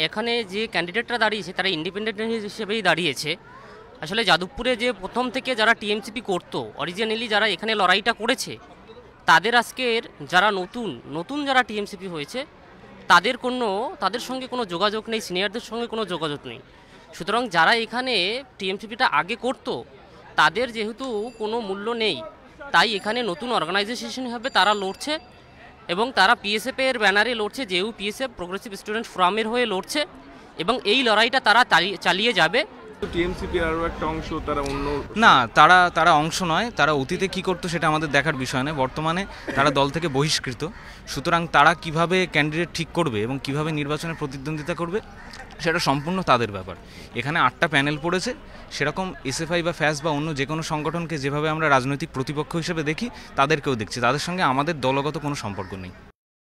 এখানে যে ক্যান্ডিডেটরা দাঁড়িয়েছে তারা ইন্ডিপেন্ডেন্ট হিসেবেই দাঁড়িয়েছে। আসলে যাদবপুরে যে প্রথম থেকে যারা টিএমসিপি করতো, অরিজিনালি যারা এখানে লড়াইটা করেছে, তাদের আজকের যারা নতুন নতুন যারা টিএমসিপি হয়েছে তাদের সঙ্গে কোনো যোগাযোগ নেই, সিনিয়রদের সঙ্গে কোনো যোগাযোগ নেই। সুতরাং যারা এখানে টিএমসিপিটা আগে করতো তাদের যেহেতু কোনো মূল্য নেই, তাই এখানে নতুন অর্গানাইজেশন হবে, তারা লড়ছে এবং তারা পিএসএফের ব্যানারে লড়ছে, যেও পিএসএফ প্রোগ্রেসিভ স্টুডেন্ট ফোরামের হয়ে লড়ছে এবং এই লড়াইটা তারা চালিয়ে যাবে। টিএমসিপির আরও একটা অংশ, তারা অন্য না, তারা অংশ নয়। তারা অতীতে কি করতো সেটা আমাদের দেখার বিষয় নয়। বর্তমানে তারা দল থেকে বহিষ্কৃত। সুতরাং তারা কিভাবে ক্যান্ডিডেট ঠিক করবে এবং কিভাবে নির্বাচনে প্রতিদ্বন্দ্বিতা করবে সেটা সম্পূর্ণ তাদের ব্যাপার। এখানে 8টা প্যানেল পড়েছে, সেরকম এসএফআই বা ফ্যাস বা অন্য যে কোনো সংগঠনকে যেভাবে আমরা রাজনৈতিক প্রতিপক্ষ হিসেবে দেখি তাদেরকেও দেখছি। তাদের সঙ্গে আমাদের দলগত কোনো সম্পর্ক নেই।